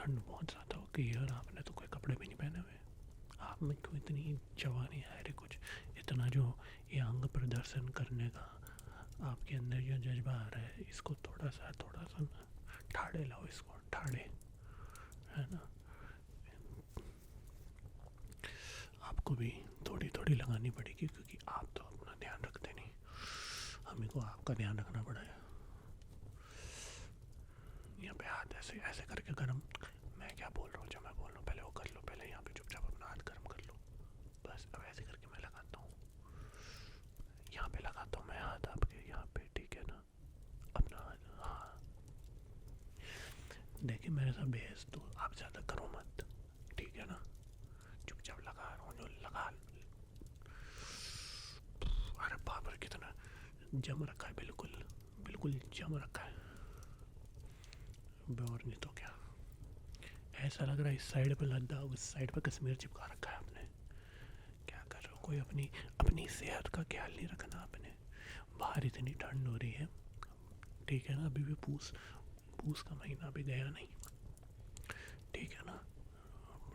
ठंड बहुत ज़्यादा हो गई है और आपने तो कोई कपड़े भी नहीं पहने हुए। आप में क्यों इतनी जवानी है रे, कुछ इतना जो ये अंग प्रदर्शन करने का आपके अंदर जो जज्बा आ रहा है, इसको थोड़ा सा ना ठाड़े लाओ, इसको ठाड़े, है ना। आपको भी थोड़ी थोड़ी लगानी पड़ेगी क्योंकि आप तो अपना ध्यान रखते नहीं, हमें को आपका ध्यान रखना पड़ा है। यहाँ पे हाथ ऐसे ऐसे करके गर्म, मैं क्या बोल रहा हूँ, जो मैं बोल रहा हूँ पहले वो कर लो, पहले यहाँ पे चुपचाप अपना हाथ गर्म कर लो। बस अब ऐसे करके मैं लगाता हूँ, यहाँ पे लगाता हूँ मैं हाथ आपके यहाँ पे, ठीक है ना। अपना हाथ, हाँ देखिए मेरे साथ बहस तो आप ज़्यादा करो मत, ठीक है ना। चुपचाप लगा रहा हूँ जो लगा। अरे बाप रे कितना जम रखा है, बिल्कुल बिल्कुल जम रखा है। और नहीं तो क्या, ऐसा लग रहा है इस साइड पे लद्दाख, उस साइड पे कश्मीर चिपका रखा है आपने। क्या कर रहे हो, कोई अपनी अपनी सेहत का ख्याल नहीं रखना आपने। बाहर इतनी ठंड हो रही है, ठीक है ना, अभी भी पूस पूस का महीना भी गया नहीं, ठीक है ना।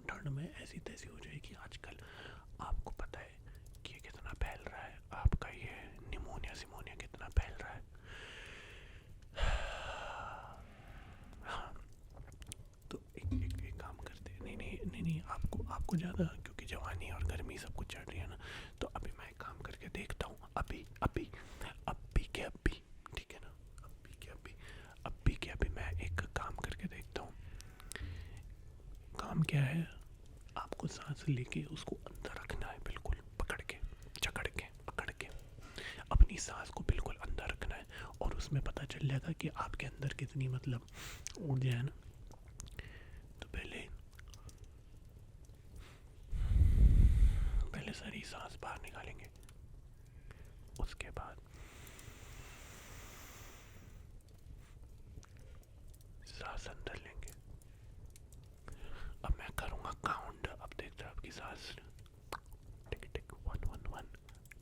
ठंड में ऐसी तैसी हो जाएगी आजकल। आपको पता है कि ये कितना फैल रहा है, आपका ये निमोनिया सिमोनिया कितना फैल रहा है। हाँ, तो एक काम करते हैं, नहीं आपको आपको ज़्यादा, क्योंकि जवानी और गर्मी सब कुछ चढ़ रही है ना, तो अभी मैं एक काम करके देखता हूँ, अभी अभी अभी के अभी, ठीक है ना, अभी के अभी मैं एक काम करके देखता हूँ। काम क्या है, आपको सांस लेके उसको अंदर रखना है, बिल्कुल पकड़ के, जकड़ के पकड़ के अपनी सांस को बिल्कुल अंदर रखना है, और उसमें पता चल जाएगा कि आपके अंदर कितनी मतलब ऊर्जा है ना। तो पहले पहले सारी सांस बाहर निकालेंगे, उसके बाद सांस अंदर लेंगे। अब मैं करूँगा काउंट, अब देखते हैं आपकी सांस। टिक टिक 1 1 1,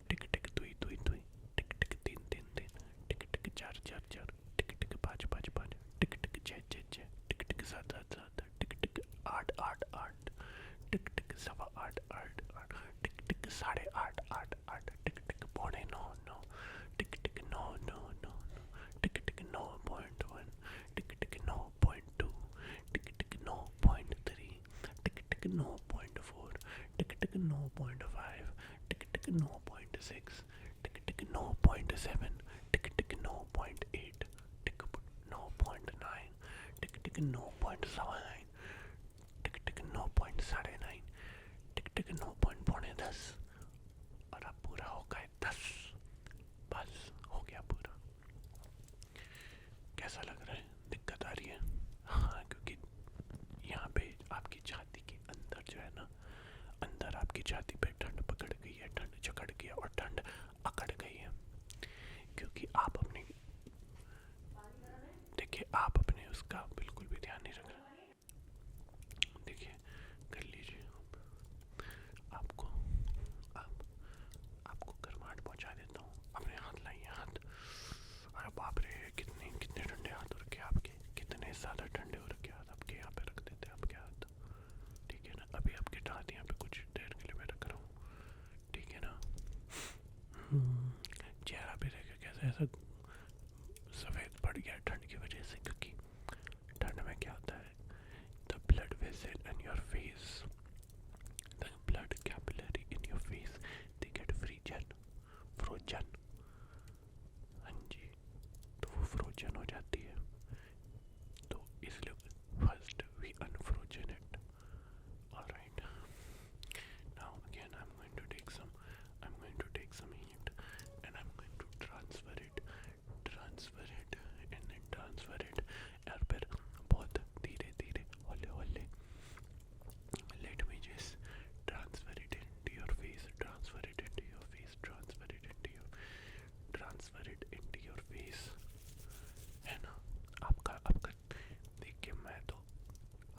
टिक टिक 2 2 2, टिक टिक 3 3 3, टिक टिक 4 4 4, टिक टिक 5 5 5, टिक टिक 6 6 6, टिक टिक 7 7 7, टिक टिक 8 8 8, टिक टिक 8 8 8, टिक टिक 8.5 8 8, टिक टिक 9.5 9, टिक टिक 9 9 9, टिक टिक 9.1, टिक टिक 9.2, टिक टिक 9.3, टिक टिक 9.4, टिक टिक 9.5, टिक टिक 9.6, टिक टिक 9.7, टिक टिक 9.8, टिक 9.9, टिक टिक 9.9, टिक टिक 9.9, टिक टिक 9.10, और अब पूरा हो गया 10। बस हो गया पूरा। कैसा लग रहा है, दिक्कत आ रही है? हाँ, क्योंकि यहाँ पे आपकी छाती के अंदर जो है ना, अंदर आपकी छाती पे ठंड पकड़ गई है, ठंड जकड़ गई है और ठंड अकड़ गई है, क्योंकि आप अपने, देखिए आप अपने उसका बिल्कुल भी ध्यान नहीं रख रहे। देखिए कर लीजिए आपको, आप आपको गर्माहट पहुँचा देता हूँ, अपने हाथ लाइए हाथ। अरे बाप रे, कितने कितने ठंडे हाथ हो रखे आपके, कितने ज़्यादा ठंडे हो रखे हाथ आपके। यहाँ पे रख देते हैं आपके हाथ, ठीक है ना। अभी आपके हाथ यहाँ पे कुछ देर के लिए मैं रख रहा हूँ, ठीक है ना। चेहरा पे देखा कैसे ऐसा सफ़ेद पड़ गया ठंड की वजह से, क्योंकि ठंड में क्या होता है, the blood vessel in your face, the blood capillary in your face, they get frozen. हाँ जी, तो वो फ्रोजन हो जाती है, तो इसलिए first we unfrozen it. Alright, now again I'm going to take some heat and I'm going to transfer it and then transfer it, और फिर बहुत धीरे धीरे हौले हौले let me just transfer it into your face, transfer it into your face, transfer it into your face, है ना। आपका आपका देख के मैं तो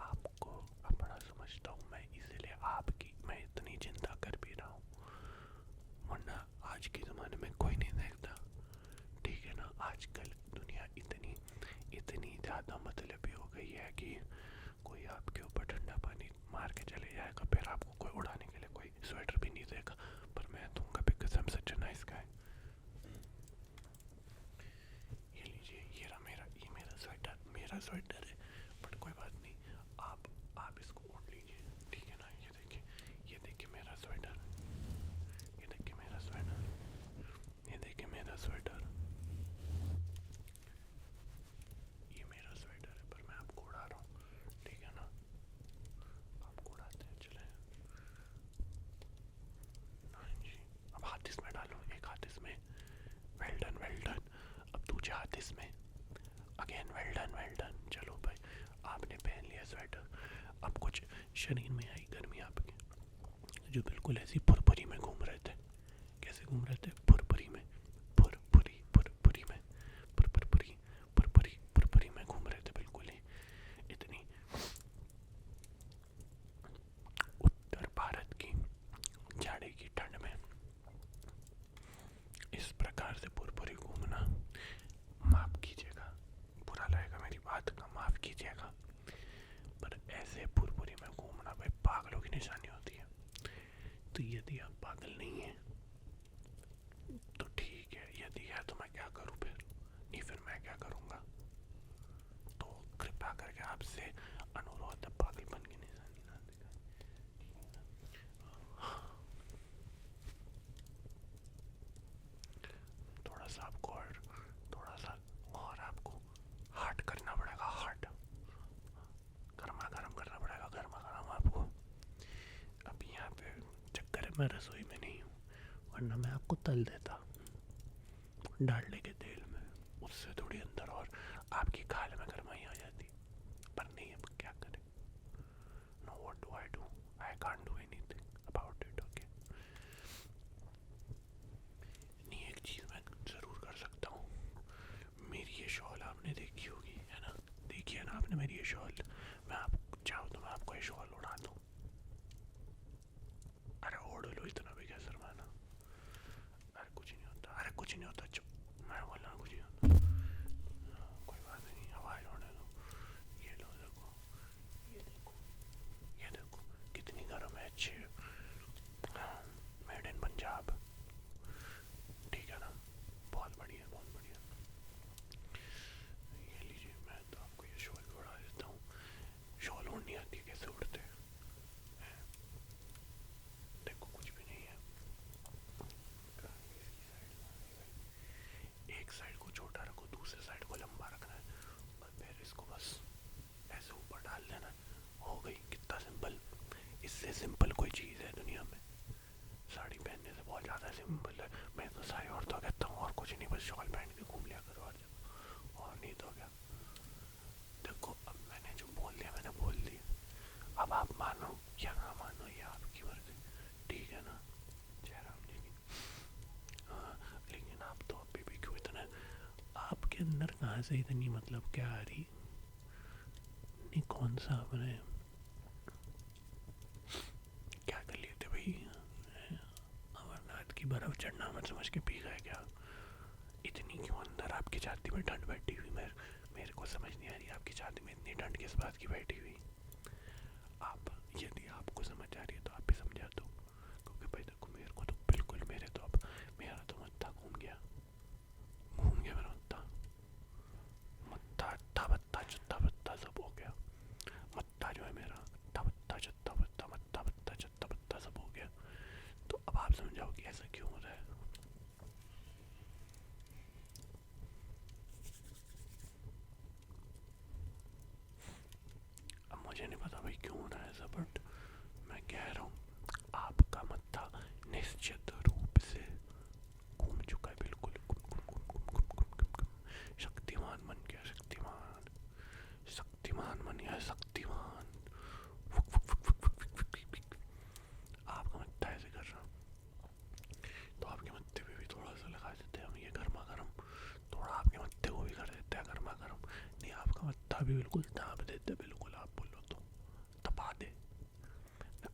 आपको अपना समझता हूँ, मैं इसीलिए आपकी मैं इतनी चिंता कर भी रहा हूँ, वरना आज के ज़माने में कोई नहीं देखता, ठीक है ना। आजकल दुनिया इतनी इतनी ज़्यादा मतलबी हो गई है कि कोई आपके ऊपर ठंडा पानी मार के चले जाएगा, फिर आपको कोई उड़ाने के लिए कोई स्वेटर भी नहीं देगा, पर मैं दूंगा because I am such a nice guy. ये लीजिए, ये मेरा स्वेटर है, बट कोई बात नहीं, आप इसको ओढ़ लीजिए, ठीक है ना। ये देखिए मेरा स्वेटर, ये देखिए मेरा स्वेटर, ये देखिए मेरा स्वेटर, ये मेरा स्वेटर है, पर मैं आपको उड़ा रहा हूँ, ठीक है ना। आपको उड़ाते हैं, चले। हाँ जी, अब हाथ इसमें डालो, एक हाथ इसमें, वेल डन वेल डन। अब दूसरे हाथ इसमें, again well done well done. चलो भाई, आपने पहन लिया स्वेटर। अब कुछ शरीर में आई गर्मी आपके, जो बिल्कुल ऐसी फुरफुरी में घूम रहे थे। कैसे घूम रहे थे? फुरफुरी में, फुरफुरी में, फुरफुरी में घूम रहे थे, बिल्कुल ही इतनी उत्तर भारत की जाड़े की ठंड में इस प्रकार से फुरफुरी घूमना, माफ कीजिएगा, बुरा लगेगा मेरी बात का, माफ कीजिएगा, पर ऐसे फुरफुरी में घूमना भाई पागलों की निशानी होती है। तो यदि आप पागल नहीं हैं तो ठीक है, यदि है तो मैं क्या करूं फिर, नहीं फिर मैं क्या करूंगा। तो कृपया करके आपसे अनुरोध है, पागलपन की निशानी ना दिखाएं। थोड़ा सा और आपको हार्ड करना पड़ेगा, हार्ड गर्मा गर्म करना पड़ेगा, गर्मा गर्म आपको। अब यहाँ पे चक्कर है, मैं रसोई में नहीं हूँ, वरना मैं आपको तल देता डालने के तेल में, उससे थोड़ी अंदर और आपकी खाल में गर्माई आ जाती, पर नहीं, अब क्या करें। No, what do I do, I can't do anything about it, okay. नहीं, एक चीज़ मैं ज़रूर कर सकता हूँ, मेरी ये शॉल आपने देखी होगी, है ना, देखी है ना आपने मेरी ये शॉल, मैं आप चाहो तो मैं आपको ये शॉल उड़ा दूँ। अरे ओढ़ लो, इतना भी क्या शर्माना, अरे कुछ नहीं होता, अरे कुछ नहीं होता, चुप, मैं बोला कुछ नहीं होता, कोई बात नहीं, आवाज़ होने दो। ये लो, देखो, ये देखो, ये देखो कितनी गर्म है, अच्छी है, मेड इन पंजाब, ठीक है ना, बहुत बढ़िया, बहुत बढ़िया। ये लीजिए, मैं तो आपको ये शॉल भी उड़ा देता हूँ। शॉल ओढ़नी आती है, कैसे उड़ते हैं, देखो कुछ भी नहीं है, एक साइड को छोटा रखो, दूसरे साइड को लंबा रखना है, और फिर इसको बस ऐसे ऊपर डाल देना, हो गई। कितना सिंपल, इससे सिंपल कोई चीज़ है दुनिया में? साड़ी पहनने से बहुत ज़्यादा सिंपल है। मैं तो सारी औरतों कहता हूँ और कुछ नहीं, बस शॉल पहन के घूम लिया करो हर जगह, और नहीं तो क्या। देखो, अब मैंने जो बोल दिया मैंने बोल दिया, अब आप मानो या ना मानो ये आपकी मर्जी, ठीक है ना। जयराम जी की हाँ, लेकिन आप तो अभी भी क्यों इतना, आपके अंदर कहाँ से इतनी मतलब क्या आ रही, नहीं कौन सा आपने क्या कर लिए थे भाई, अमरनाथ की बर्फ चढ़ना मत समझ के पी गए क्या? इतनी क्यों अंदर आपकी छाती में ठंड बैठी हुई, मेरे को समझ नहीं आ रही, आपकी छाती में इतनी ठंड किस बात की बैठी हुई। आप, यदि आपको समझ आ रही है तो आप भी समझा दो, क्योंकि भाई देखो, मेरे को तो बिल्कुल, मेरा तो मत्था घूम गया मेरा मत्था, मत्था अट्ठा बत्ता चुत्ता बत्ता सब हो गया, मत्था जो है मेरा अट्ठा बत्ता चुत्ता बत्ता, मत्था बत्ता चुत्ता बत्ता सब हो गया। तो अब आप समझाओ कि ऐसा क्यों हो रहा है। अब मुझे नहीं पता भाई क्यों हो रहा है ऐसा, बट मैं कह रहा हूँ आपका मत्था निश्चित रूप से घूम चुका है, बिल्कुल शक्तिमान बन गया, शक्तिमान, शक्तिमान बन गया, शक्तिमान। आपका मत्था ऐसे कर रहा, तो आपके मत्थे पे भी थोड़ा सा लगा देते हैं हम ये गर्मा गर्म, थोड़ा आपके मत्थे को भी कर देते हैं गर्मा गर्म, नहीं आपका मत्था भी बिल्कुल दाब देते, बिल्कुल आप बोलो तो तपा दे,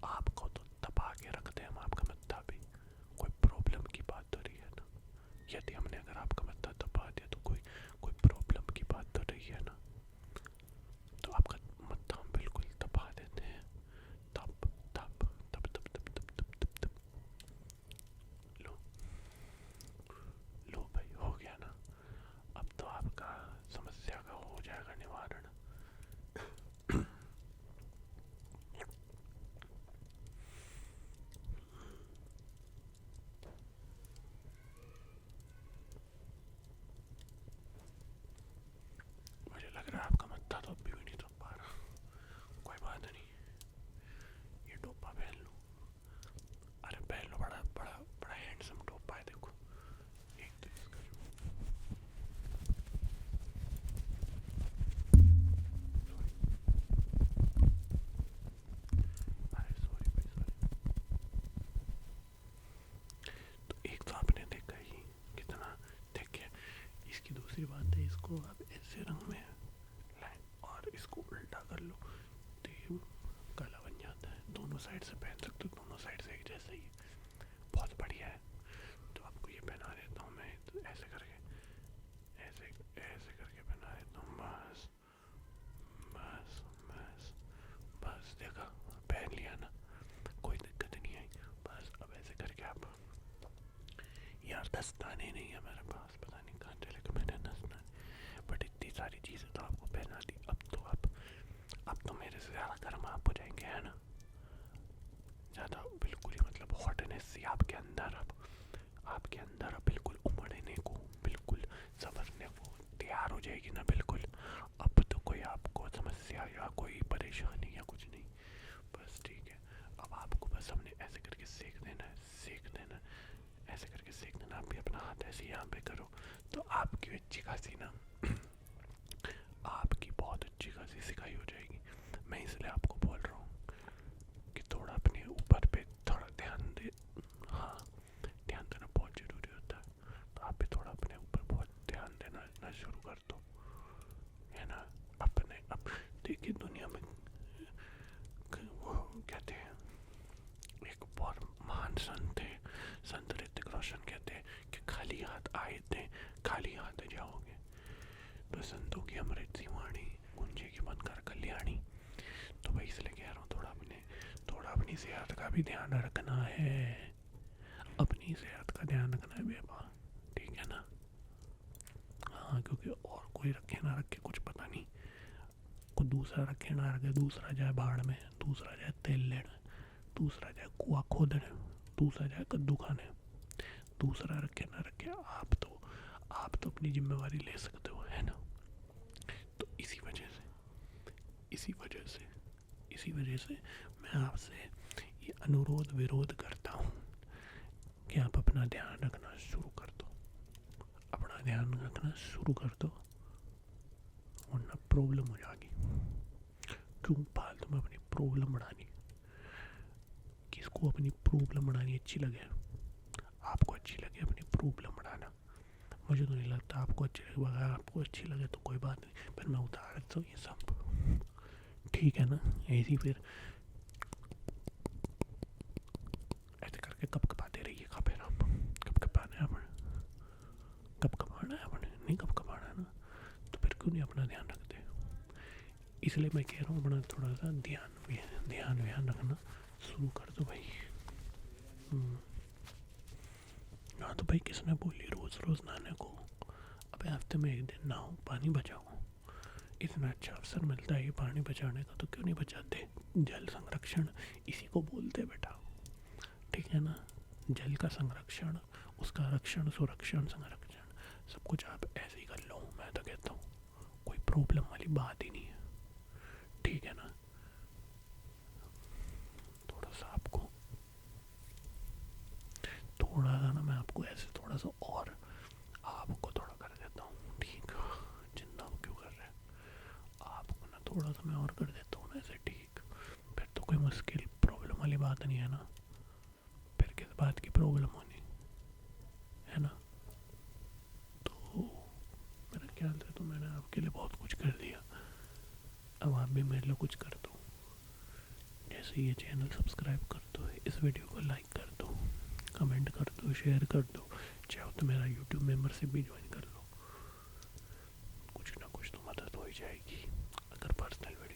आपको तो तपा के रखते हैं हम आपका मत्था भी, कोई प्रॉब्लम की बात हो रही है ना? यदि हमने अगर आपका मत्था तपा दिया तो कोई कोई प्रॉब्लम की बात तो रही है ना? तो आपका मत्था हम बिल्कुल इसकी दूसरी बात है, इसको आप ऐसे रंग में लाएं और इसको उल्टा कर लो तो ये काला बन जाता है। दोनों साइड से पहन सकते हो, दोनों साइड से एक जैसा ही, बहुत बढ़िया है। तो आपको ये पहना देता हूँ मैं, तो ऐसे करके ऐसे ऐसे करके पहना देता हूँ। बस बस बस बस, देखा, पहन लिया ना, कोई दिक्कत नहीं आई। बस अब ऐसे करके आप, यार दस्ताने नहीं है मेरे पास, पता नहीं कहाँ चले गए मैंने दस्ताने, बट इतनी सारी चीज़ें तो आपको पहना दी। अब तो मेरे से ज़्यादा गर्म आप हो जाएंगे, है ना, ज़्यादा बिल्कुल ही मतलब हॉटनेस सी आपके अंदर, अब बिल्कुल उमड़ने को, बिल्कुल संवरने को तैयार हो जाएगी ना, बिल्कुल। अब तो कोई आपको समस्या या कोई परेशानी या कुछ नहीं, बस ठीक है। अब आपको बस हमने ऐसे करके सेक देना है, ऐसे करके सेक देना। आप भी अपना हाथ ऐसे यहाँ पे करो तो आपकी अच्छी खासी ना आपकी बहुत अच्छी खासी सिकाई हो जाएगी। मैं इसलिए आपको बोल रहा हूँ कि थोड़ा अपने ऊपर पे थोड़ा ध्यान दे। हाँ, ध्यान देना बहुत ज़रूरी होता है, तो आप भी थोड़ा अपने ऊपर बहुत ध्यान देना शुरू कर दो, है ना। अपने अब देखिए, दुनिया में वो कहते हैं, एक बहुत महान संत थे, संत ऋतिक रोशन, कहते हैं कि खाली हाथ आए थे खाली हाथ जाओगे। तो संतों की अमृत सी वाणी, गूंजेगी बनकर कल्याणी। तो भाई इसलिए कह रहा हूँ, थोड़ा अपनी सेहत का भी ध्यान रखना है, अपनी सेहत का ध्यान रखना है बेबा, ठीक है ना। हाँ, क्योंकि और कोई रखे ना रखे कुछ पता नहीं, को दूसरा रखे ना रखे, दूसरा जाए बाढ़ में, दूसरा जाए तेल लेने, दूसरा जाए कुआ खोदने, दूसरा जाए कद्दू खाने, दूसरा रखे ना रखे, आप तो अपनी जिम्मेवारी ले सकते हो, है ना। तो इसी वजह से मैं आपसे ये अनुरोध विरोध करता हूँ कि आप अपना ध्यान रखना शुरू कर दो, अपना ध्यान रखना शुरू कर दो, वरना प्रॉब्लम हो जाएगी। क्यों फालतू में अपनी प्रॉब्लम बढ़ानी, किसको अपनी प्रॉब्लम बढ़ानी अच्छी लगे, आपको अच्छी लगे अपनी प्रॉब्लम बढ़ाना, मुझे तो नहीं लगता आपको अच्छी लगे। अगर आपको अच्छी लगे तो कोई बात नहीं, फिर मैं उतार देता हूँ ये सब, ठीक है ना। ऐसी फिर ऐसे करके कब कपाते रहिए, फिर आप कब कपाना है अपने, कब कपाना है अपने, नहीं कब कपाना है ना, तो फिर क्यों नहीं अपना ध्यान रखते। इसलिए मैं कह रहा हूँ अपना थोड़ा सा ध्यान रखना शुरू कर दो भाई। हाँ तो भाई किसने बोली रोज़ रोज़ नहाने को, अबे हफ्ते में एक दिन नहाओ, पानी बचाओ, इतना अच्छा अवसर मिलता है ये पानी बचाने का, तो क्यों नहीं बचाते। जल संरक्षण इसी को बोलते हैं बेटा, ठीक है ना। जल का संरक्षण, उसका रक्षण, सुरक्षण, संरक्षण, सब कुछ आप ऐसे ही कर लो, मैं तो कहता हूँ कोई प्रॉब्लम वाली बात ही नहीं है, ठीक है ना। थोड़ा सा ना मैं आपको ऐसे थोड़ा सा और आपको थोड़ा कर देता हूँ, ठीक, चिंता क्यों कर रहे हैं, आपको ना थोड़ा सा मैं और कर देता हूँ ना ऐसे, ठीक। फिर तो कोई मुश्किल प्रॉब्लम वाली बात नहीं है ना, फिर किस बात की प्रॉब्लम होनी है ना। तो मेरा ख्याल से तो मैंने आपके लिए बहुत कुछ कर दिया, अब आप भी मेरे लिए कुछ कर दो, जैसे ये चैनल सब्सक्राइब कर दो, इस वीडियो को लाइक कर दो, कमेंट कर दो, शेयर कर दो, चाहो तो मेरा यूट्यूब मेंबरशिप भी ज्वाइन कर लो, कुछ ना कुछ तो मदद हो ही जाएगी। अगर पर्सनल वीडियो